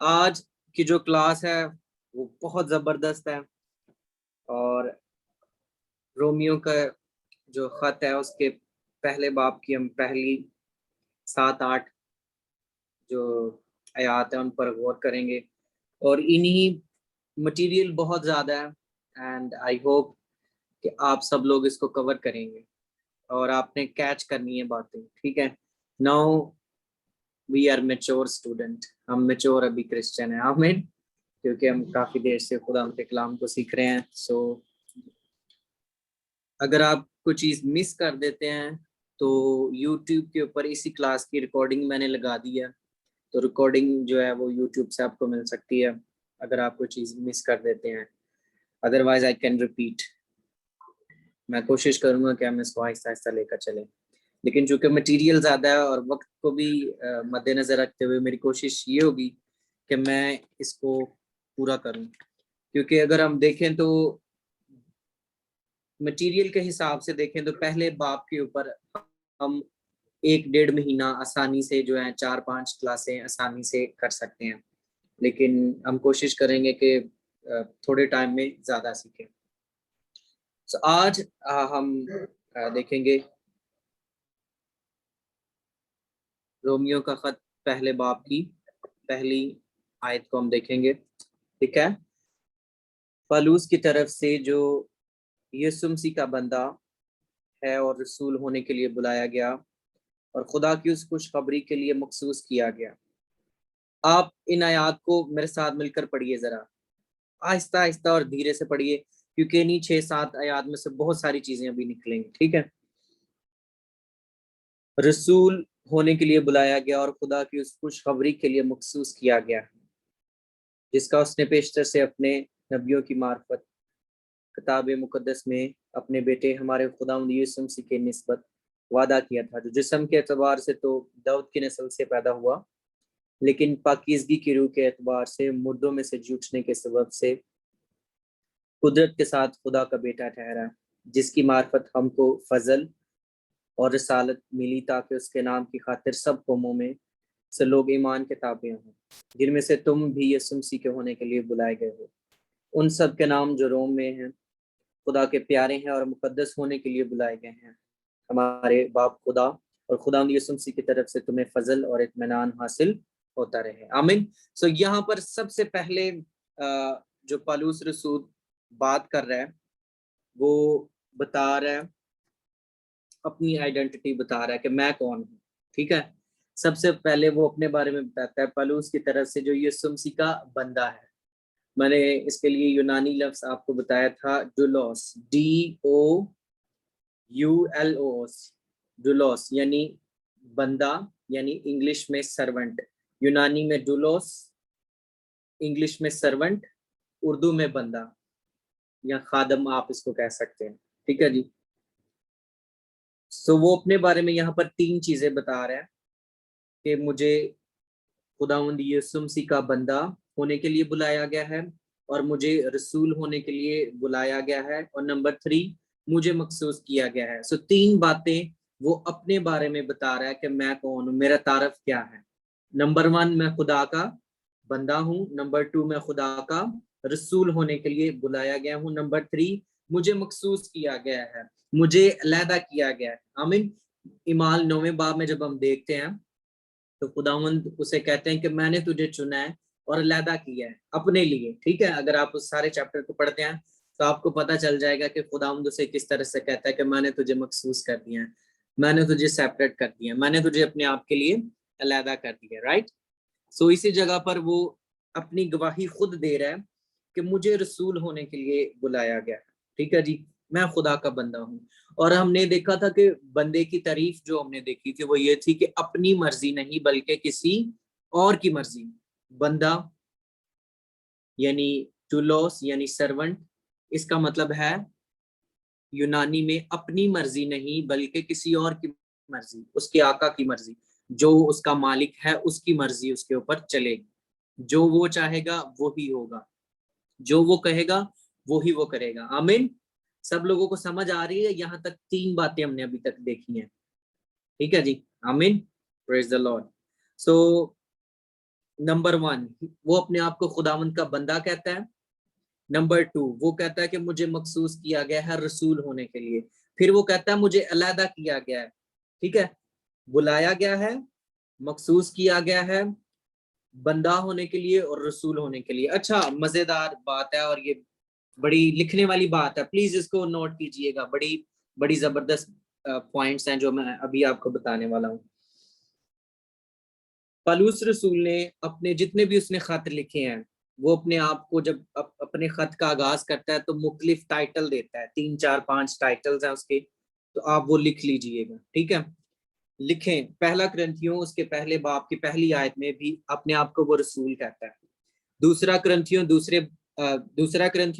आज की जो क्लास है वो बहुत जबरदस्त है और रोमियो का जो खत है उसके पहले बाब की हम पहली 7-8 जो आयात है उन पर गौर करेंगे और इन्हीं मटेरियल बहुत ज्यादा है एंड आई होप कि आप सब लोग इसको कवर करेंगे और आपने कैच करनी है बातें। ठीक है, now we are mature student, हम मेच्योर अभी क्रिश्चियन है आमीन, क्योंकि हम काफी देर से खुदा के कलाम को सीख रहे हैं। सो अगर आप कुछ चीज मिस कर देते हैं तो YouTube के ऊपर इसी क्लास की रिकॉर्डिंग मैंने लगा दी है, तो रिकॉर्डिंग जो है वो YouTube से आपको मिल सकती है अगर आप कोई चीज मिस कर देते हैं। Otherwise I can repeat. मैं कोशिश करूंगा कि हम इसको आहिस्ता आहिस्ता लेकर चलें, लेकिन चूंकि मटेरियल ज्यादा है और वक्त को भी मद्देनजर रखते हुए मेरी कोशिश ये होगी कि मैं इसको पूरा करूं, क्योंकि अगर हम देखें तो मटेरियल के हिसाब से देखें तो पहले बाप के ऊपर हम 1-1.5 महीना आसानी से जो है 4-5 क्लासें आसानी से कर सकते हैं, लेकिन हम कोशिश करेंगे कि थोड़े टाइम में ज्यादा सीखें। तो आज हम देखेंगे रोमियो का खत पहले बाब की पहली आयत को हम देखेंगे। ठीक है, पलूस की तरफ से जो यीशु मसीह का बंदा है और रसूल होने के लिए बुलाया गया और खुदा की उस खुशखबरी के लिए मखसूस किया गया। आप इन आयात को मेरे साथ मिलकर पढ़िए, जरा आहिस्ता आहिस्ता और धीरे से पढ़िए, क्योंकि इन्हीं 6-7 आयात में से बहुत सारी चीजें अभी निकलेंगी। ठीक है, रसूल होने के लिए बुलाया गया और खुदा की उस खुशखबरी के लिए मखसूस किया गया, जिसका उसने पेशतर से अपने नबियों की मार्फत किताब मुकद्दस में अपने बेटे हमारे खुदावंद यीशु मसीह के निस्बत वादा किया था, जो जिस्म के एतबार से तो दाऊद की नस्ल से पैदा हुआ, लेकिन पाकीज़गी की रूह के एतबार से मुर्दों में से जी उठने के सबब से कुदरत के साथ खुदा का बेटा ठहरा, जिसकी मार्फत हमको फजल और रिसालत मिली, ताकि उसके नाम की खातिर सब कौमों में से लोग ईमान के ताबे हों, जिनमें से तुम भी यीशु मसीह के होने के लिए बुलाए गए हो। उन सब के नाम जो रोम में हैं खुदा के प्यारे हैं और मुकद्दस होने के लिए बुलाए गए हैं। हमारे बाप खुदा और खुदा यीशु मसीह की तरफ से तुम्हें फजल और इत्मीनान हासिल होता रहे, आमीन। सो यहाँ पर सबसे पहले जो पौलुस रसूल बात कर रहा है वो बता रहा है, अपनी आइडेंटिटी बता रहा है कि मैं कौन हूँ। ठीक है, सबसे पहले वो अपने बारे में बताता है, पौलुस की तरफ से जो यीशु मसीह का बंदा है। मैंने इसके लिए यूनानी लफ्ज आपको बताया था, डुलोस, DOULOS, डुलोस यानी बंदा, यानी इंग्लिश में सर्वेंट, यूनानी में डुलोस, इंग्लिश में सर्वेंट, उर्दू में बंदा या खादम आप इसको कह सकते हैं। ठीक है जी। सो वो अपने बारे में यहाँ पर 3 चीजें बता रहा है कि मुझे खुदावंद यीशु मसीह का बंदा होने के लिए बुलाया गया है और मुझे रसूल होने के लिए बुलाया गया है, और नंबर 3 मुझे मखसूस किया गया है। सो 3 बातें वो अपने बारे में बता रहा है कि मैं कौन हूँ, मेरा तारफ क्या है। नंबर 1 मैं खुदा का बंदा हूँ, नंबर 2 मैं खुदा का रसूल होने के लिए बुलाया गया हूँ, नंबर 3 मुझे मखसूस किया गया है, मुझे अलहदा किया गया है, आमीन। इमाल 9वें बाब में जब हम देखते हैं तो खुदावंद उसे कहते हैं कि मैंने तुझे चुना है और अलहदा किया है अपने लिए। ठीक है, अगर आप उस सारे चैप्टर को पढ़ते हैं तो आपको पता चल जाएगा कि खुदावंद उसे किस तरह से कहता है कि मैंने तुझे मखसूस कर दिया है, मैंने तुझे सेपरेट कर दिया है, मैंने तुझे अपने आप के लिए अलहदा कर दिया, राइट। सो इसी जगह पर वो अपनी गवाही खुद दे रहा है कि मुझे रसूल होने के लिए बुलाया गया। ठीक है जी, मैं खुदा का बंदा हूँ। और हमने देखा था कि बंदे की तारीफ जो हमने देखी थी वो ये थी कि अपनी मर्जी नहीं बल्कि किसी और की मर्जी। बंदा यानी टूलोस यानी सर्वेंट, इसका मतलब है यूनानी में अपनी मर्जी नहीं बल्कि किसी और की मर्जी, उसके आका की मर्जी, जो उसका मालिक है उसकी मर्जी उसके ऊपर चलेगी, जो वो चाहेगा वो ही होगा, जो वो कहेगा वो ही वो करेगा, आमीन। सब लोगों को समझ आ रही है? यहाँ तक 3 बातें हमने अभी तक देखी हैं। ठीक है जी, आमीन, praise the Lord. So number 1 वो अपने आप को खुदावंद का बंदा कहता है। नंबर 2 वो कहता है कि मुझे मखसूस किया गया है रसूल होने के लिए। फिर वो कहता है मुझे अलहदा किया गया है। ठीक है, बुलाया गया है, मखसूस किया गया है बंदा होने के लिए और रसूल होने के लिए। अच्छा, मजेदार बात है और ये बड़ी लिखने वाली बात है, प्लीज इसको नोट कीजिएगा। बड़ी बड़ी जबरदस्त पॉइंट्स हैं जो मैं अभी आपको बताने वाला हूँ। पलूस रसूल ने अपने जितने भी उसने खत लिखे हैं, वो अपने आप को जब अपने खत का आगाज करता है तो मुख्तलिफ टाइटल देता है, 3 4 5 टाइटल्स हैं उसके, तो आप वो लिख लीजिएगा। ठीक है, लिखें। पहला ग्रंथियों उसके पहले बाब की पहली आयत में भी अपने आप को वो रसूल कहता है। दूसरा ग्रंथियों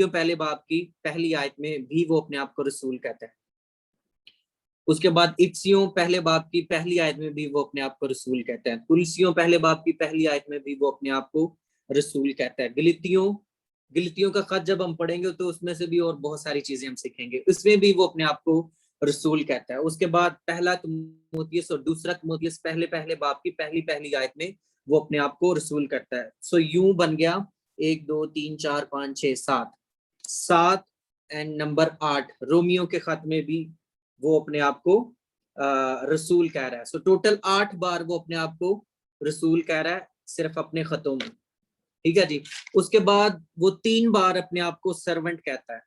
पहले बाब की पहली आयत में भी वो अपने आप को रसूल कहता है। उसके बाद इफ्सियों पहले बाब की पहली आयत में भी वो अपने आप को रसूल कहता है। तुलसियों पहले बाब की पहली आयत में भी वो अपने आप को रसूल कहता है। गिलतियों का खत जब हम पढ़ेंगे तो उसमें से भी और बहुत सारी चीजें हम सीखेंगे, उसमें भी वो अपने आप को रसूल कहता है। उसके बाद पहला तिमुथियुस और दूसरा तिमुथियुस पहले पहले बाब की पहली पहली आयत में वो अपने आप को रसूल करता है। सो यूं बन गया 1 2 3 4 5 6 7 7 एंड नंबर 8 रोमियो के खत में भी वो अपने आप को रसूल कह रहा है। सो टोटल 8 बार वो अपने आप को रसूल कह रहा है सिर्फ अपने खतों में। ठीक है जी। उसके बाद वो 3 बार अपने आप को सर्वेंट कहता है।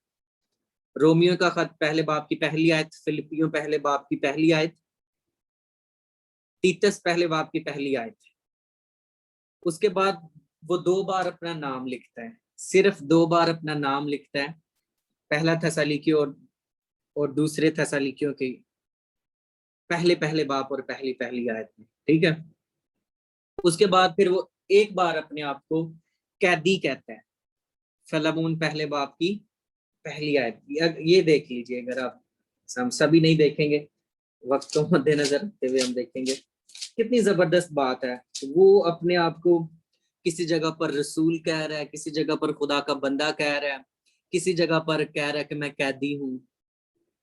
रोमियो का खत पहले बाब की पहली आयत, फिलिपियों पहले बाब की पहली आयत, तीतस पहले बाब की पहली आयत। उसके बाद वो 2 बार अपना नाम लिखता है, सिर्फ 2 बार अपना नाम लिखता है, पहला थेसलोनिकियों और दूसरे थेसलोनिकियों के पहले पहले बाब और पहली पहली आयत में। ठीक है, उसके बाद फिर वो एक बार अपने आप को कैदी कहता है, फिलेमोन पहले बाब की पहली आयत। ये देख लीजिए, अगर आप, हम सभी नहीं देखेंगे, वक्त को मद्देनजर रखते हुए हम देखेंगे, कितनी जबरदस्त बात है। वो अपने आप को किसी जगह पर रसूल कह रहा है, किसी जगह पर खुदा का बंदा कह रहा है, किसी जगह पर कह रहा है कि मैं कैदी हूं।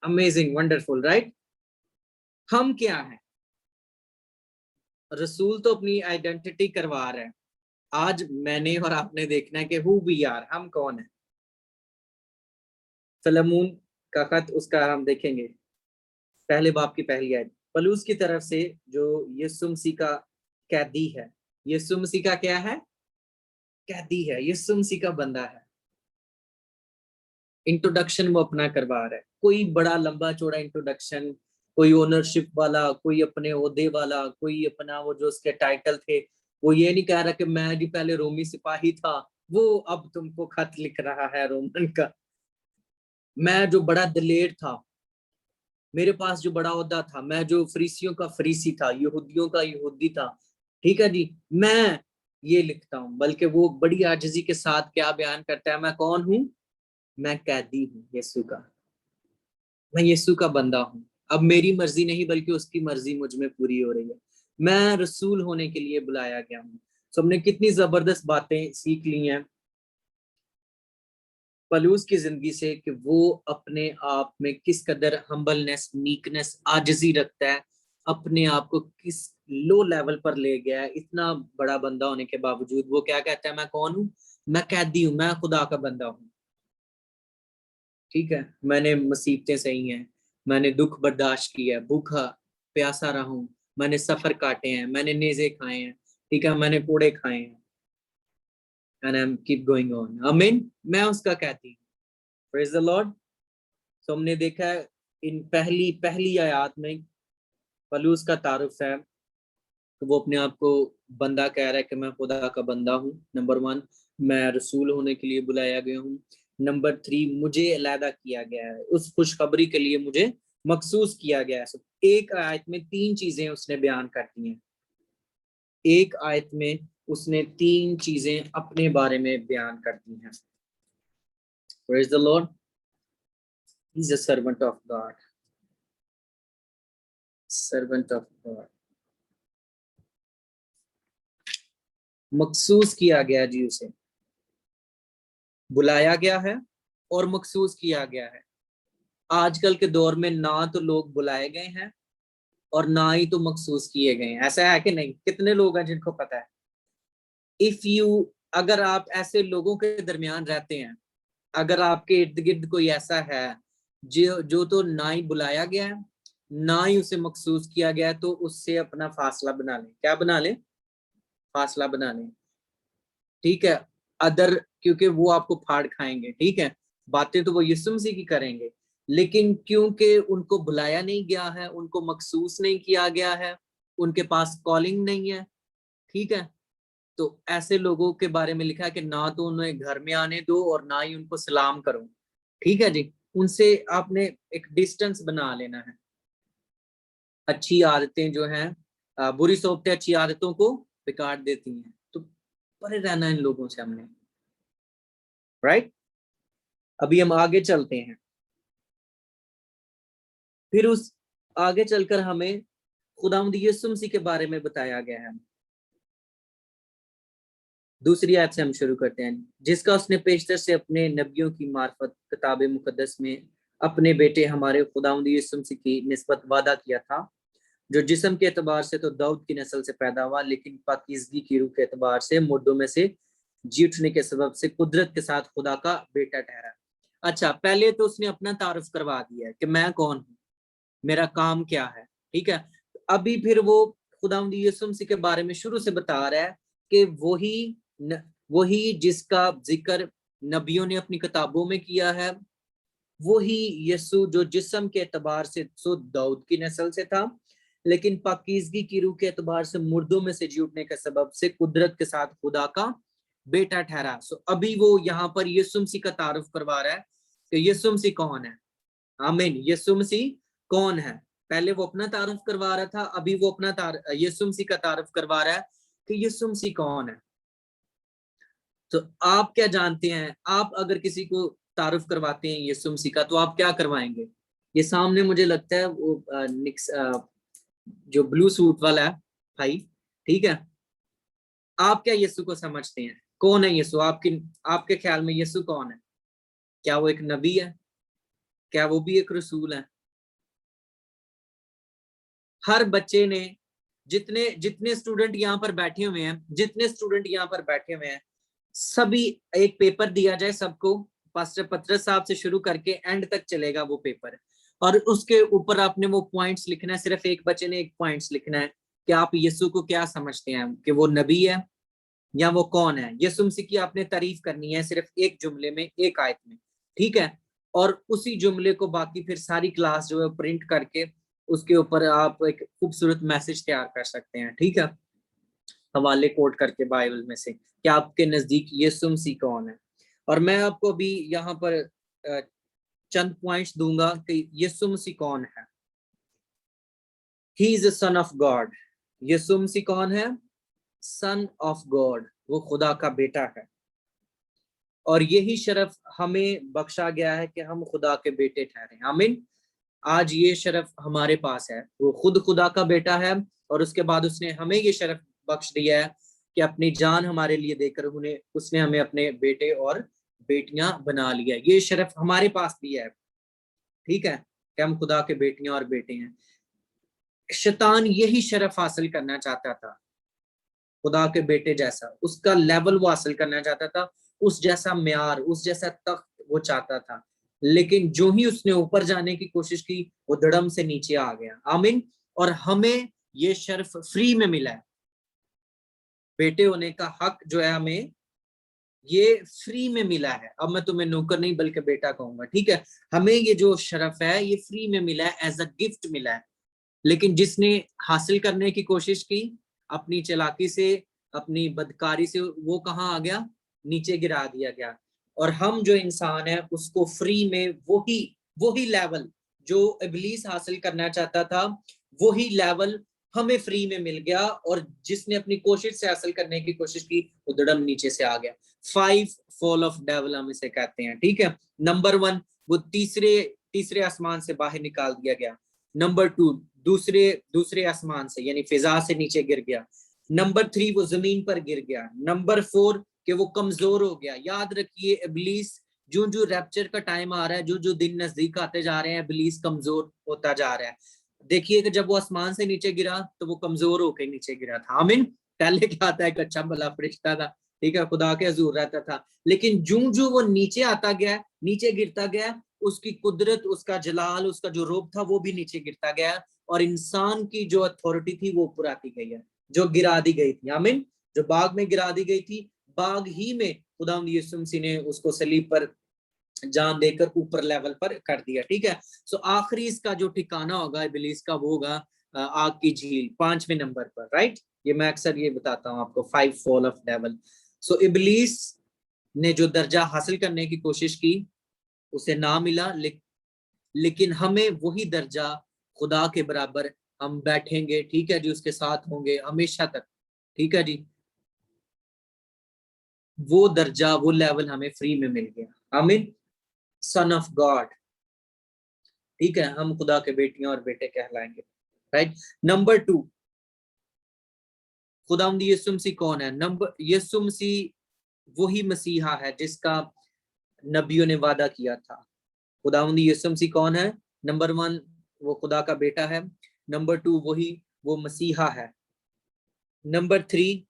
Amazing, wonderful, right. हम क्या है? रसूल तो अपनी आइडेंटिटी करवा रहा है। आज मैंने और आपने देखना है कि हु वी आर, हम कौन है। फिलेमोन का खत उसका हम देखेंगे, पहले बाब की पहली आयत, पलूस की तरफ से जो यीशु मसीह का कैदी है। यीशु मसीह का क्या है? कैदी है, यीशु मसीह का बंदा है। इंट्रोडक्शन वो अपना करवा रहा है, कोई बड़ा लंबा चौड़ा इंट्रोडक्शन, कोई ओनरशिप वाला, कोई अपने ओहदे वाला, कोई अपना वो जो उसके टाइटल थे, वो ये नहीं कह रहा कि मैं जी पहले रोमी सिपाही था, वो अब तुमको खत लिख रहा है रोमन का। मैं जो बड़ा दलेर था, मेरे पास जो बड़ा ओहदा था, मैं जो फरीसियों का फरीसी था, यहूदियों का यहूदी था, ठीक है जी, मैं ये लिखता हूँ। बल्कि वो बड़ी आजिजी के साथ क्या बयान करता है, मैं कौन हूँ? मैं कैदी हूँ यीशु का, मैं यीशु का बंदा हूँ। अब मेरी मर्जी नहीं बल्कि उसकी मर्जी मुझ में पूरी हो रही है। मैं रसूल होने के लिए बुलाया गया हूँ। तो हमने कितनी जबरदस्त बातें सीख ली हैं पलूस की जिंदगी से, कि वो अपने आप में किस कदर हम्बलनेस, मीकनेस, आजिजी रखता है, अपने आप को किस लो लेवल पर ले गया है। इतना बड़ा बंदा होने के बावजूद वो क्या कहता है, मैं कौन हूँ? मैं कैदी हूँ, मैं खुदा का बंदा हूँ। ठीक है, मैंने मुसीबतें सही हैं, मैंने दुख बर्दाश्त किया है, भूखा प्यासा रहा हूं, मैंने सफर काटे हैं, मैंने नेज़े खाए हैं, ठीक है, मैंने कोड़े खाए हैं, and I am keep going on. आमीन। मैं उसका कहती हूँ। Praise the Lord. तो हमने देखा है इन पहली पहली आयत में पलूस का तारुफ है, तो वो अपने आप को बंदा कह रहा है कि मैं खुदा का बंदा हूँ। नंबर 1, मैं रसूल होने के लिए बुलाया गया हूँ। नंबर 3, मुझे अलहदा किया गया है, उस खुशखबरी के लिए मुझे मखसूस किया गया है। एक आयत में 3 चीजें उसने बयान कर दी हैं। एक आयत में उसने 3 चीजें अपने बारे में बयान कर दी हैं। Praise the Lord. He is a servant of God, servant of God. मखसूस किया गया जी, उसे बुलाया गया है और मखसूस किया गया है। आजकल के दौर में ना तो लोग बुलाए गए हैं और ना ही तो मखसूस किए गए हैं। ऐसा है कि नहीं? कितने लोग हैं जिनको पता है इफ यू, अगर आप ऐसे लोगों के दरमियान रहते हैं, अगर आपके इर्द गिर्द कोई ऐसा है जो तो ना ही बुलाया गया है ना ही उसे मखसूस किया गया है, तो उससे अपना फासला बना लें। क्या बना लें? फासला बना लें, ठीक है। अदर, क्योंकि वो आपको फाड़ खाएंगे, ठीक है। बातें तो वो यीशु मसीह की करेंगे, लेकिन क्योंकि उनको बुलाया नहीं गया है, उनको मखसूस नहीं किया गया है, उनके पास कॉलिंग नहीं है, ठीक है। तो ऐसे लोगों के बारे में लिखा है कि ना तो उन्हें घर में आने दो और ना ही उनको सलाम करो, ठीक है जी। उनसे आपने एक डिस्टेंस बना लेना है। अच्छी आदतें जो हैं, बुरी सोबतें अच्छी आदतों को बिगाड़ देती हैं, तो परे रहना इन लोगों से हमने, राइट। अभी हम आगे चलते हैं, फिर उस आगे चलकर हमें खुदावंद यीशु मसीह के बारे में बताया गया है। दूसरी आयत से हम शुरू करते हैं, जिसका उसने पेशतर से अपने नबियों की मार्फत किताब मुकद्दस में अपने बेटे हमारे खुदावंद यीशु मसीह की निस्बत वादा किया था, जो जिस्म के एतबार से तो दाऊद की नस्ल से पैदा हुआ, लेकिन पाकीज़गी की रूह के एतबार से मुर्दों में से जी उठने के सबब से कुदरत के साथ खुदा का बेटा ठहरा। अच्छा, पहले तो उसने अपना तारुफ करवा दिया कि मैं कौन हूँ, मेरा काम क्या है, ठीक है। अभी फिर वो खुदावंद यीशु मसीह के बारे में शुरू से बता रहा है कि वही जिसका जिक्र नबियों ने अपनी किताबों में किया है, वही यीशु जो जिस्म के एतबार से सो दाऊद की नस्ल से था, लेकिन पाकीज़गी की रूह के एतबार से मुर्दों में से जी उठने के सबब से कुदरत के साथ खुदा का बेटा ठहरा। सो अभी वो यहाँ पर यीशु मसीह का तारुफ करवा रहा है कि यीशु मसीह कौन है। आमीन। यीशु मसीह कौन है? पहले वो अपना तारुफ करवा रहा था, अभी वो अपना यीशु मसीह का तारुफ करवा रहा है कि यीशु मसीह कौन है। तो आप क्या जानते हैं? आप अगर किसी को तारुफ करवाते हैं यीशु मसीह का, तो आप क्या करवाएंगे? ये सामने मुझे लगता है वो जो ब्लू सूट वाला है भाई, ठीक है। आप क्या यीशु को समझते हैं? कौन है यीशु? आपके ख्याल में यीशु कौन है? क्या वो एक नबी है? क्या वो भी एक रसूल है? हर बच्चे ने, जितने जितने स्टूडेंट यहाँ पर बैठे हुए हैं, जितने स्टूडेंट यहाँ पर बैठे हुए हैं, सभी, एक पेपर दिया जाए सबको, पास्टर पत्रस साहब से शुरू करके एंड तक चलेगा वो पेपर, और उसके ऊपर आपने वो पॉइंट्स लिखना है। सिर्फ एक बच्चे ने एक पॉइंट्स लिखना है कि आप यीशु को क्या समझते हैं, कि वो नबी है या वो कौन है। यीशु मसीह की आपने तारीफ करनी है सिर्फ एक जुमले में, एक आयत में, ठीक है। और उसी जुमले को बाकी फिर सारी क्लास जो है प्रिंट करके उसके ऊपर आप एक खूबसूरत मैसेज तैयार कर सकते हैं, ठीक है, हवाले कोट करके बाइबल में से, कि आपके नजदीक यीशु मसीह कौन है। और मैं आपको अभी यहाँ पर चंद पॉइंट्स दूंगा कि यीशु मसीह कौन है। He is a son of God. यीशु मसीह कौन है? सन ऑफ गॉड, वो खुदा का बेटा है। और यही शरफ हमें बख्शा गया है कि हम खुदा के बेटे ठहरे। आमीन। आज ये शरफ हमारे पास है। वो खुद खुदा का बेटा है, और उसके बाद उसने हमें ये शरफ बख्श दिया है कि अपनी जान हमारे लिए देकर उसने हमें अपने बेटे और बेटियां बना लिया। ये शरफ हमारे पास भी है, ठीक है, कि हम खुदा के बेटियां और बेटे हैं। शैतान यही शरफ हासिल करना चाहता था, खुदा के बेटे जैसा उसका लेवल वो हासिल करना चाहता था, उस जैसा म्यार, उस जैसा तख्त वो चाहता था। लेकिन जो ही उसने ऊपर जाने की कोशिश की, वो धड़म से नीचे आ गया। आमीन। और हमें ये शर्फ फ्री में मिला है, बेटे होने का हक जो है हमें ये फ्री में मिला है। अब मैं तुम्हें नौकर नहीं बल्कि बेटा कहूंगा, ठीक है। हमें ये जो शरफ है ये फ्री में मिला है, एज अ गिफ्ट मिला है। लेकिन जिसने हासिल करने की कोशिश की अपनी चालाकी से, अपनी बदकारी से, वो कहाँ आ गया? नीचे गिरा दिया गया। और हम जो इंसान है उसको फ्री में वही वही लेवल जो इब्लीस हासिल करना चाहता था, वही लेवल हमें फ्री में मिल गया। और जिसने अपनी कोशिश से हासिल करने की कोशिश की, वो धड़म नीचे से आ गया। 5 फॉल ऑफ डेविल हम इसे कहते हैं, ठीक है। नंबर 1, वो तीसरे आसमान से बाहर निकाल दिया गया। नंबर 2, दूसरे आसमान से यानी फिजा से नीचे गिर गया। नंबर 3, वो जमीन पर गिर गया। नंबर 4, कि वो कमजोर हो गया। याद रखिए, इब्लीस जो जो रैप्चर का टाइम आ रहा है, जो जो दिन नजदीक आते जा रहे हैं, इब्लीस कमजोर होता जा रहा है। देखिए कि जब वो आसमान से नीचे गिरा तो वो कमजोर होकर नीचे गिरा था। आमीन। पहले क्या था, एक अच्छा भला फरिश्ता था, ठीक है, खुदा के हजूर रहता था, लेकिन जूं जूं वो नीचे आता गया, नीचे गिरता गया, उसकी कुदरत, उसका जलाल, उसका जो रूप था वो भी नीचे गिरता गया, और इंसान की जो अथॉरिटी थी वो ऊपर आती गई है, जो गिरा दी गई थी, आमीन, जो बाग में गिरा दी गई थी, बाग ही में खुदावंद यीशु मसीह ने उसको सलीब पर जान देकर ऊपर लेवल पर कर दिया, ठीक है। सो आखिरी इसका जो ठिकाना होगा इबलीस का, वो होगा आग की झील, 5वें नंबर पर, राइट। ये मैं अक्सर ये बताता हूँ आपको, 5 फॉल ऑफ डेविल। सो इबलीस ने जो दर्जा हासिल करने की कोशिश की उसे ना मिला, लेकिन हमें वही दर्जा, खुदा के बराबर हम बैठेंगे, ठीक है जी, उसके साथ होंगे हमेशा तक, ठीक है जी। वो दर्जा, वो लेवल हमें फ्री में मिल गया, आमीन, सन ऑफ गॉड, ठीक है, हम खुदा के बेटियां और बेटे कहलाएंगे, राइट। नंबर 2, खुदावंद यीशु मसीह कौन है? यीशु मसीह वही मसीहा है जिसका नबियों ने वादा किया था। खुदावंद यीशु मसीह कौन है? नंबर 1, वो खुदा का बेटा है। नंबर 2, वो मसीहा है। नंबर 3,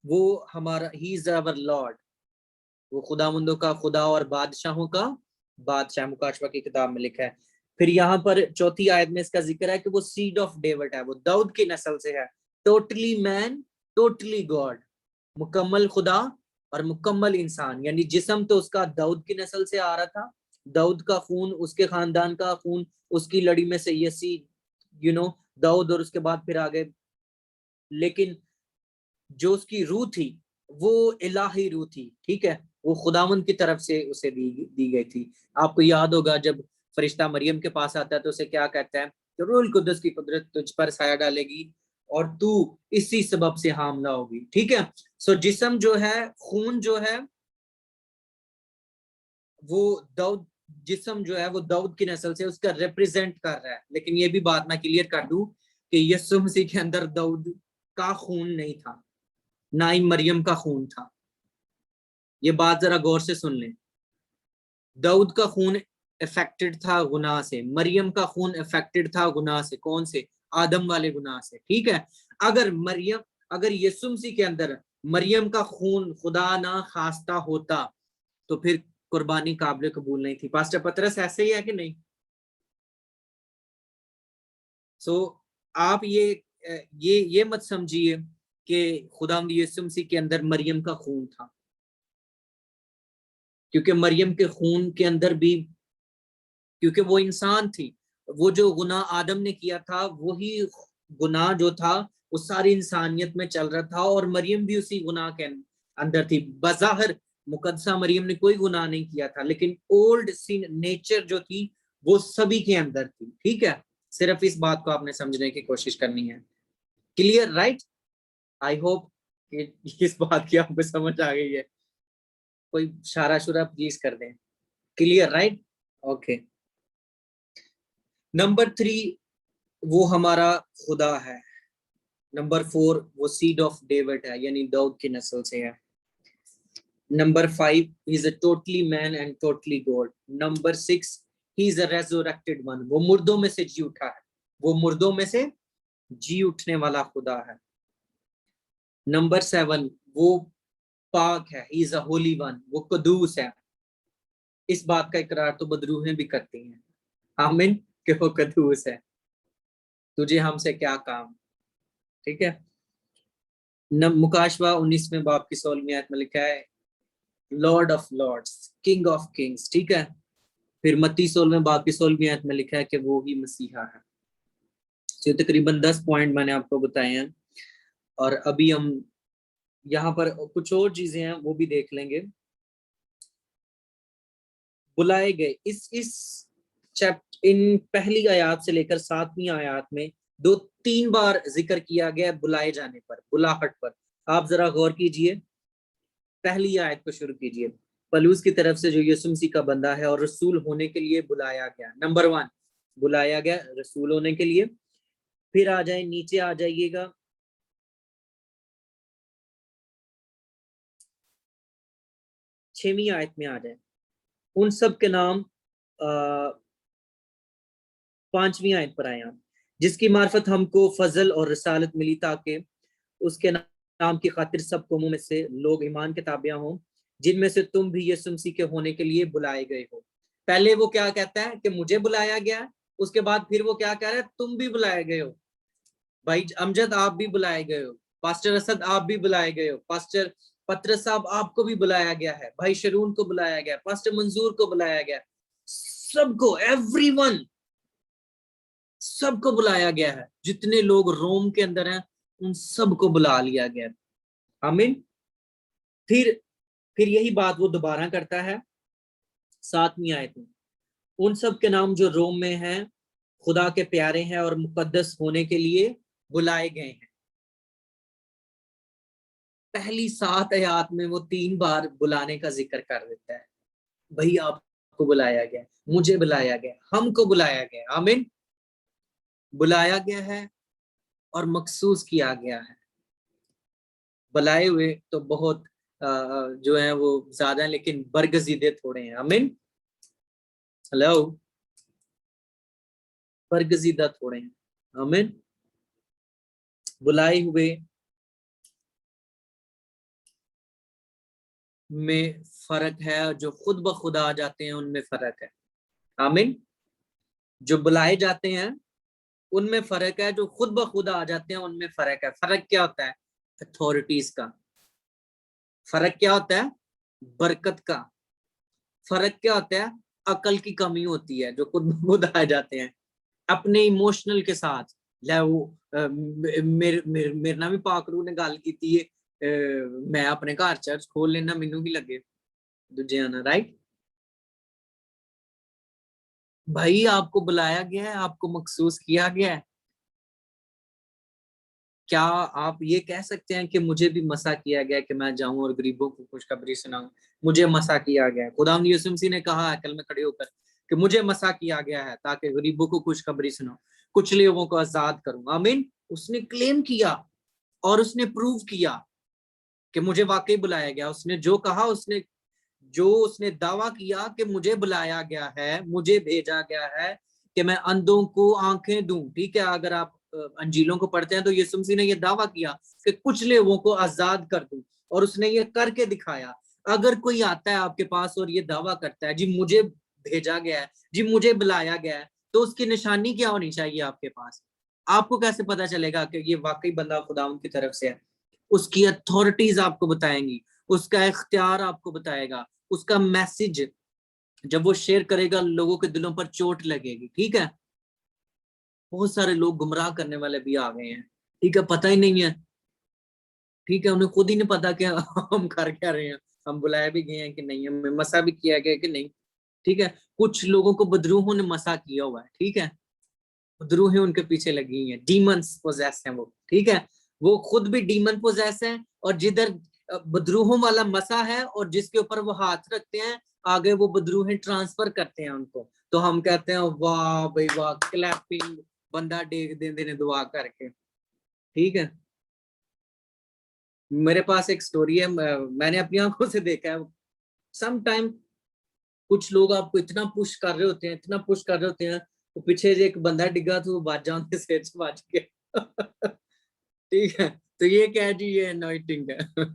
वो हमारा, ही इज आवर लॉर्ड, वो खुदावंदों का खुदा और बादशाहों का बादशाह, मुकाशवा की किताब में लिखा है। फिर यहाँ पर 4थी आयत में इसका जिक्र है कि वो सीड ऑफ डेविड है, वो दाऊद की नस्ल से है, टोटली मैन टोटली गॉड, मुकम्मल खुदा और मुकम्मल इंसान, यानी जिस्म तो उसका दाऊद की नस्ल से आ रहा था, दाऊद का खून, उसके खानदान का खून, उसकी लड़ी में से यसी, दाऊद, और उसके बाद फिर आगे, लेकिन जो उसकी रूह थी वो इलाही रूह थी, ठीक है, वो खुदावंद की तरफ से उसे दी गई थी। आपको याद होगा जब फरिश्ता मरियम के पास आता है तो उसे क्या कहता है कि रूहुल कुद्दुस की कुदरत तुझ पर साया डालेगी और तू इसी सबब से हामला होगी, ठीक है। सो जिस्म जो है, खून जो है, वो दाऊद, जिस्म जो है वो दाऊद की नस्ल से उसका रिप्रेजेंट कर रहा है, लेकिन ये भी बात मैं क्लियर कर दूं कि यीशु मसीह के अंदर दाऊद का खून नहीं था, ना ही मरियम का खून था। ये बात जरा गौर से सुन लें, दाऊद का खून इफेक्टेड था गुनाह से, मरियम का खून इफेक्टेड था गुनाह से, कौन से? आदम वाले गुनाह से, ठीक है। अगर यीशु मसीह के अंदर मरियम का खून खुदा ना खास्ता होता तो फिर कुर्बानी काबिल कबूल नहीं थी। पास्टर पतरस ऐसे ही है कि नहीं? सो आप ये मत समझिए कि खुदावंद यीशु मसीह के अंदर मरियम का खून था, क्योंकि मरियम के खून के अंदर भी, क्योंकि वो इंसान थी, वो जो गुनाह आदम ने किया था वही गुनाह जो था वो सारी इंसानियत में चल रहा था, और मरियम भी उसी गुनाह के अंदर थी। बज़ाहिर मुकद्दसा मरियम ने कोई गुनाह नहीं किया था, लेकिन ओल्ड सिन नेचर जो थी वो सभी के अंदर थी, ठीक है। सिर्फ इस बात को आपने समझने की कोशिश करनी है। Clear, right? आई होप कि इस बात की आपको समझ आ गई है। कोई इशारा शुरा प्लीज कर दें। Clear, right? ओके। नंबर 3, वो हमारा खुदा है। नंबर 4, वो सीड ऑफ डेविड है, यानी दाऊद की नस्ल से है। Number 5, he is a totally man and totally God. Number 6, he is a resurrected one, वो मुर्दों में से जी उठा है, वो मुर्दों में से जी उठने वाला खुदा है। नंबर 7, वो पाक है, he is a Holi one, वो कदूस है। इस बात का इकरार तो बदरूहें भी करती हैं, आमीन, कि वो कदूस है, तुझे हमसे क्या काम, ठीक है। मुकाशवा 19वें बाब की 16वीं आयत में लिखा है lord of lords, king of kings, ठीक है। फिर मत्ती 16वें बाब की 16वीं आयत में लिखा है कि वो ही मसीहा है। तो तकरीबन 10 पॉइंट मैंने आपको बताए हैं, और अभी हम यहाँ पर कुछ और चीजें हैं वो भी देख लेंगे। बुलाए गए, इस चैप्टर, इन पहली आयत से लेकर 7वीं आयत में 2-3 बार जिक्र किया गया बुलाए जाने पर, बुलाहट पर। आप जरा गौर कीजिए, पहली आयत को शुरू कीजिए, पलूस की तरफ से जो यीशु मसीह का बंदा है और रसूल होने के लिए बुलाया गया। नंबर 1, बुलाया गया रसूल होने के लिए। फिर आ जाए, नीचे आ जाइएगा, 6वीं आयत में आ जाए, उन सब के नाम 5वीं आयत पर आए आप, जिसकी मार्फत हमको फजल और रसालत मिली ताकि उसके नाम की खातिर सब कौमों में से लोग ईमान के ताबिया हों, जिनमें से तुम भी यीशु मसीह के होने के लिए बुलाए गए हो। पहले वो क्या कहता है कि मुझे बुलाया गया है, उसके बाद फिर वो क्या कह रहा है, तुम भी बुलाए गए हो। भाई अमजद आप भी बुलाए गए हो, पास्टर असद आप भी बुलाए गए हो, पास्टर पत्रस साहब आपको भी बुलाया गया है, भाई शरून को बुलाया गया, पास्टर मंजूर को बुलाया गया, सबको, एवरीवन, सबको बुलाया गया है। जितने लोग रोम के अंदर हैं उन सबको बुला लिया गया है। आमीन। फिर यही बात वो दोबारा करता है 7वीं आयत में, उन सब के नाम जो रोम में हैं, खुदा के प्यारे हैं और मुकद्दस होने के लिए बुलाए गए हैं। पहली 7 आयत में वो 3 बार बुलाने का जिक्र कर देता है। भाई आपको बुलाया गया, मुझे बुलाया गया, हमको बुलाया गया। आमीन। बुलाया गया है और मखसूस किया गया है। बुलाए हुए तो बहुत जो है वो ज्यादा है, लेकिन बरगजीदे थोड़े हैं। आमीन। हेलो, बरगजीदा थोड़े हैं। आमीन। बुलाए हुए में फर्क है, जो खुद ब खुद आ जाते हैं उनमें फर्क है। आमीन। जो बुलाए जाते हैं उनमें फर्क है, जो खुद ब खुद आ जाते हैं उनमें फर्क है। फर्क क्या होता है? अथॉरिटीज का। फर्क क्या होता है? बरकत का। फर्क क्या होता है? अकल की कमी होती है जो खुद ब खुद आ जाते हैं अपने इमोशनल के साथ। ਲੈ वो मेरे ना भी पाकरू ने गल की मैं अपने घर चर्च खोल लेना, मैनू की लगे दूजे ना। राइट भाई, आपको बुलाया गया है, आपको मखसूस किया गया है। क्या आप ये कह सकते हैं कि मुझे भी मसा किया गया कि मैं जाऊं और गरीबों को खुशखबरी सुनाऊं? मुझे मसा किया गया है। खुदा यीशु मसीह ने कहा है कल में खड़े होकर कि मुझे मसा किया गया है ताकि गरीबों को खुशखबरी सुनाऊं, कुछ लोगों को आजाद करूं। आमीन। उसने क्लेम किया और उसने प्रूव किया कि मुझे वाकई बुलाया गया। उसने जो कहा, उसने दावा किया कि मुझे बुलाया गया है, मुझे भेजा गया है कि मैं अंधों को आंखें दूं। ठीक है, अगर आप अंजीलों को पढ़ते हैं तो यीशु मसीह ने यह दावा किया कि कुछ लोगों को आजाद कर दूं, और उसने ये करके दिखाया। अगर कोई आता है आपके पास और ये दावा करता है जी मुझे भेजा गया है, जी मुझे बुलाया गया है, तो उसकी निशानी क्या होनी चाहिए आपके पास? आपको कैसे पता चलेगा कि ये वाकई बंदा खुदा की तरफ से है? उसकी अथॉरिटीज आपको बताएंगी, उसका इख्तियार आपको बताएगा, उसका मैसेज जब वो शेयर करेगा लोगों के दिलों पर चोट लगेगी। ठीक है, बहुत सारे लोग गुमराह करने वाले भी आ गए हैं। ठीक है, पता ही नहीं है। ठीक है, उन्हें खुद ही नहीं पता कि हम कर क्या रहे हैं, हम बुलाए भी गए हैं कि नहीं, हमें मसा भी किया गया कि नहीं। ठीक है, कुछ लोगों को बदरूहों ने मसा किया हुआ है। ठीक है, बदरूहें उनके पीछे लगी हैं, डीमंस पोजेस हैं वो। ठीक है, वो खुद भी डीमन पोजेस हैं, और जिधर बदरूहों वाला मसा है और जिसके ऊपर वो हाथ रखते हैं, आगे वो बदरूहें ट्रांसफर करते हैं उनको। तो हम कहते हैं वाह भाई वाह, क्लैपिंग, बंदा टेक दे देने दुआ करके। ठीक है, मेरे पास एक स्टोरी है, मैंने अपनी आंखों से देखा है। सम टाइम कुछ लोग आपको इतना पुश कर रहे होते हैं, इतना पुश कर रहे होते हैं, तो पीछे से एक बंदा डिगा तो वो बाजा उनके सिर से बच गया। ठीक है, तो ये क्या है जी, ये अनॉइंटिंग है।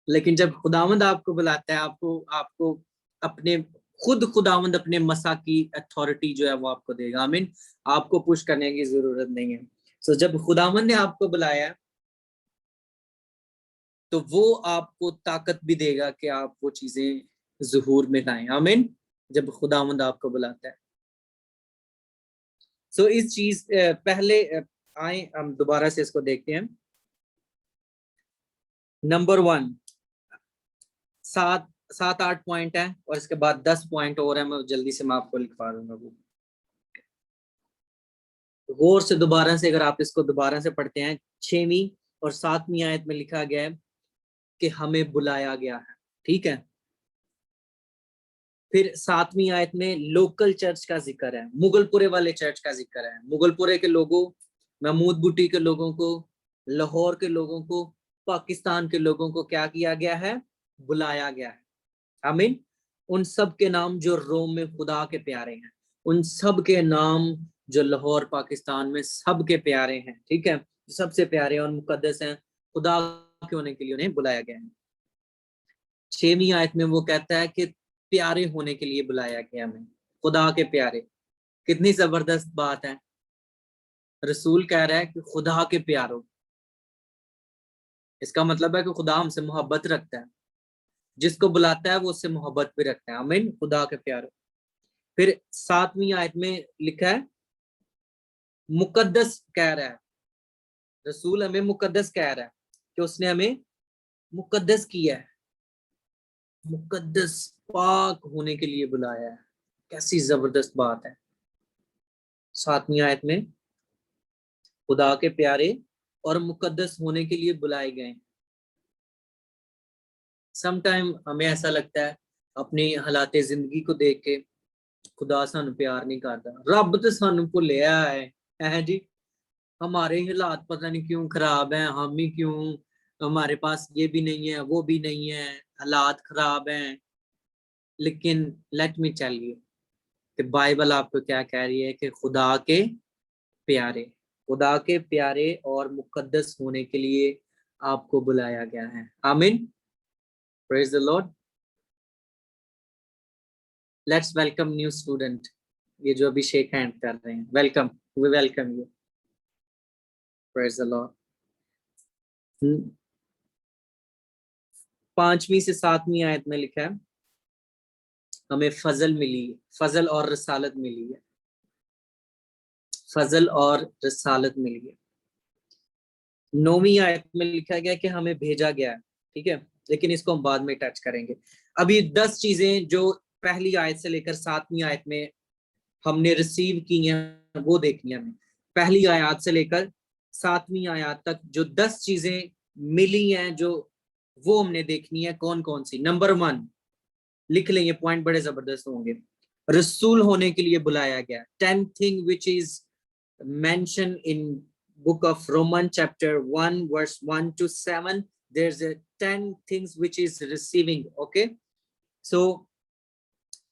लेकिन जब खुदावंद आपको बुलाता है, आपको आपको अपने खुद खुदावंद अपने मसा की अथॉरिटी जो है वो आपको देगा। आमीन। आपको पुश करने की जरूरत नहीं है। सो जब खुदावंद ने आपको बुलाया तो वो आपको ताकत भी देगा कि आप वो चीजें ज़ुहूर में लाएं। आमीन। जब खुदावंद आपको बुलाता है। सो इस चीज पहले आए हम दोबारा से इसको देखते हैं। नंबर 1, 7-8 पॉइंट है और इसके बाद 10 पॉइंट और है, मैं जल्दी से मैं आपको लिखवा दूंगा। वो गौर से दोबारा से अगर आप इसको दोबारा से पढ़ते हैं, 6वीं और 7वीं आयत में लिखा गया है कि हमें बुलाया गया है। ठीक है, फिर 7वीं आयत में लोकल चर्च का जिक्र है, मुगलपुरे वाले चर्च का जिक्र है। मुगलपुरे के लोगों, महमूद बूटी के लोगों को, लाहौर के लोगों को, पाकिस्तान के लोगों को क्या किया गया है? बुलाया गया है। आमीन। उन सब के नाम जो रोम में खुदा के प्यारे हैं, उन सब के नाम जो लाहौर पाकिस्तान में सब के प्यारे हैं। ठीक है, सबसे प्यारे और मुकद्दस हैं, खुदा के होने के लिए उन्हें बुलाया गया है। 6वीं आयत में वो कहता है कि प्यारे होने के लिए बुलाया गया हमें, खुदा के प्यारे। कितनी जबरदस्त बात है। रसूल कह रहा है कि खुदा के प्यारो, इसका मतलब है कि खुदा हमसे मोहब्बत रखता है, जिसको बुलाता है वो उससे मोहब्बत भी रखता है। आमीन, खुदा के प्यारो। फिर 7वीं आयत में लिखा है मुकद्दस कह रहा है, रसूल हमें मुकद्दस कह रहा है कि उसने हमें मुकद्दस किया है, मुकद्दस पाक होने के लिए बुलाया है। कैसी जबरदस्त बात है। 7वीं आयत में खुदा के प्यारे और मुकद्दस होने के लिए बुलाए गए। समटाइम हमें ऐसा लगता है अपनी हालात जिंदगी को देख के, खुदा सानू प्यार नहीं करता, रब तो सानू भुलिया है जी। हमारे हालात पता नहीं क्यों खराब हैं, हम ही क्यों, हमारे पास ये भी नहीं है वो भी नहीं है, हालात खराब हैं। लेकिन लेट मी टेल यू कि बाइबल आपको क्या कह रही है कि खुदा के प्यारे, खुदा के प्यारे और मुकद्दस होने के लिए आपको बुलाया गया है। Amen, praise the Lord. Let's welcome new student, ये जो अभी शेक हैंड कर रहे हैं, welcome, we welcome you, praise the Lord. 5वीं से 7वीं आयत में लिखा है हमें फजल मिली है, फजल और रसालत मिली है, फजल और रसालत मिली है। 9वीं आयत में लिखा गया कि हमें भेजा गया है, ठीक है, लेकिन इसको हम बाद में टच करेंगे। अभी 10 चीजें जो पहली आयत से लेकर 7वीं आयत में हमने रिसीव की हैं वो देखनी है हमें। पहली आयत से लेकर 7वीं आयत तक जो 10 चीजें मिली हैं जो वो हमने देखनी है। कौन कौन सी? नंबर 1 लिख लेंगे, पॉइंट बड़े जबरदस्त होंगे। रसूल होने के लिए बुलाया गया। 10 thing which is mention in book of Romans chapter 1 verse 1 to 7. There's a 10 things which is receiving. Okay, so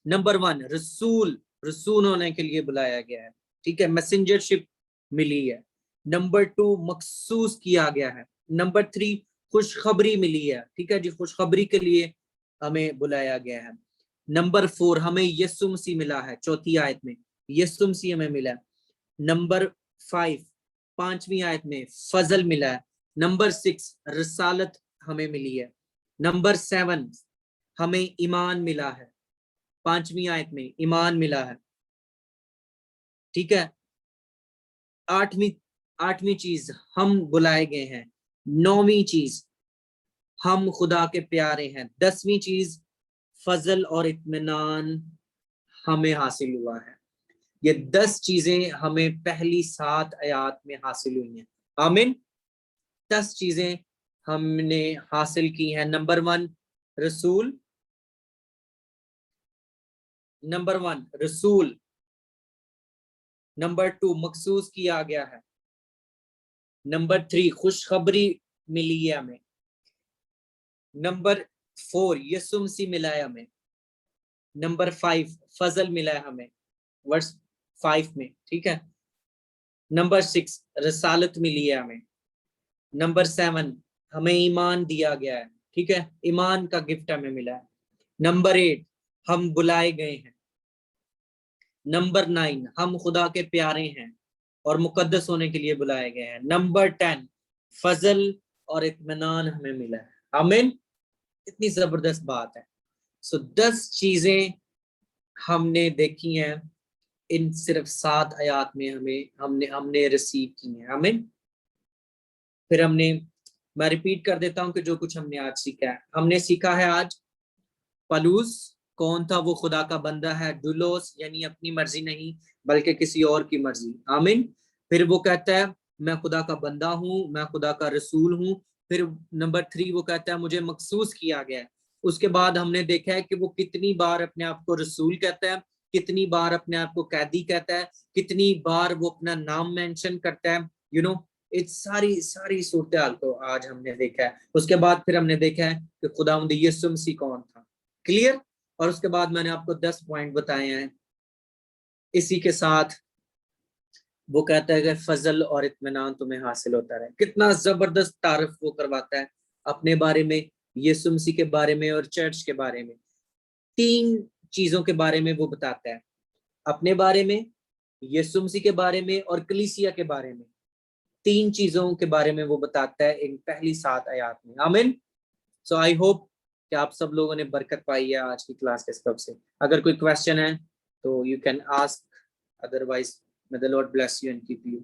number 1 रसूल, रसूल होने के लिए बुलाया गया है, ठीक है, मैसेंजरशिप मिली है। नंबर 2 मखसूस किया गया है। नंबर 3 खुशखबरी मिली है, ठीक है जी, खुशखबरी के लिए हमें बुलाया गया है। नंबर 4 हमें यीशु मसीह मिला है, चौथी आयत में यीशु मसीह हमें मिला है। नंबर 5 5वीं आयत में फजल मिला है। नंबर 6 रसालत हमें मिली है। नंबर 7 हमें ईमान मिला है, 5वीं आयत में ईमान मिला है, ठीक है। 8वीं चीज हम बुलाए गए हैं। 9वीं चीज हम खुदा के प्यारे हैं। 10वीं चीज फजल और इत्मीनान हमें हासिल हुआ है। ये 10 चीजें हमें पहली 7 आयत में हासिल हुई हैं। आमीन, 10 चीजें हमने हासिल की हैं। नंबर 1 रसूल, नंबर 1 रसूल। नंबर 2 मखसूस किया गया है। नंबर 3 खुशखबरी मिली है हमें। नंबर 4 यीशु मसीह मिला है हमें। नंबर 5 फजल मिला है हमें, वर्स 5 में, ठीक है। नंबर 6 रसालत मिली है हमें। नंबर 7 हमें ईमान दिया गया है, ठीक है, ईमान का गिफ्ट हमें मिला है। नंबर 8 हम बुलाए गए हैं। नंबर 9 हम खुदा के प्यारे हैं और मुकद्दस होने के लिए बुलाए गए हैं। नंबर 10 फजल और इत्मीनान हमें मिला है। आमीन, इतनी जबरदस्त बात है। सो 10 चीजें हमने देखी हैं इन सिर्फ 7 आयत में, हमें हमने हमने रिसीव की हैं। आमीन। फिर मैं रिपीट कर देता हूं कि जो कुछ हमने आज सीखा है। हमने सीखा है आज पलूस कौन था, वो खुदा का बंदा है। डुलोस यानी अपनी मर्जी नहीं बल्कि किसी और की मर्जी। आमीन। फिर वो कहता है मैं खुदा का बंदा हूँ, मैं खुदा का रसूल हूँ। फिर नंबर 3 वो कहता है मुझे मखसूस किया गया है। उसके बाद हमने देखा है कि वो कितनी बार अपने आप को रसूल कहता है, कितनी बार अपने आप को कैदी कहता है, कितनी बार वो अपना नाम मेंशन करता है। यू नो, इस सारी सारी सूरत हाल को आज हमने देखा है। उसके बाद फिर हमने देखा है कि खुदावंद यीशु मसीह कौन था। क्लियर। और उसके बाद मैंने आपको 10 पॉइंट बताए हैं। इसी के साथ वो कहता है कि फजल और इत्मीनान तुम्हें हासिल होता रहे। कितना जबरदस्त तारीफ वो करवाता है अपने बारे में, यीशु मसीह के बारे में और चर्च के बारे में। 3 चीजों के बारे में वो बताता है, अपने बारे में, यीशु मसीह के बारे में और कलीसिया के बारे में। 3 चीजों के बारे में वो बताता है इन पहली 7 आयत में। आमीन। सो आई होप कि आप सब लोगों ने बरकत पाई है आज की क्लास के सबब से। अगर कोई क्वेश्चन है तो you can ask, otherwise may the Lord bless you and keep you.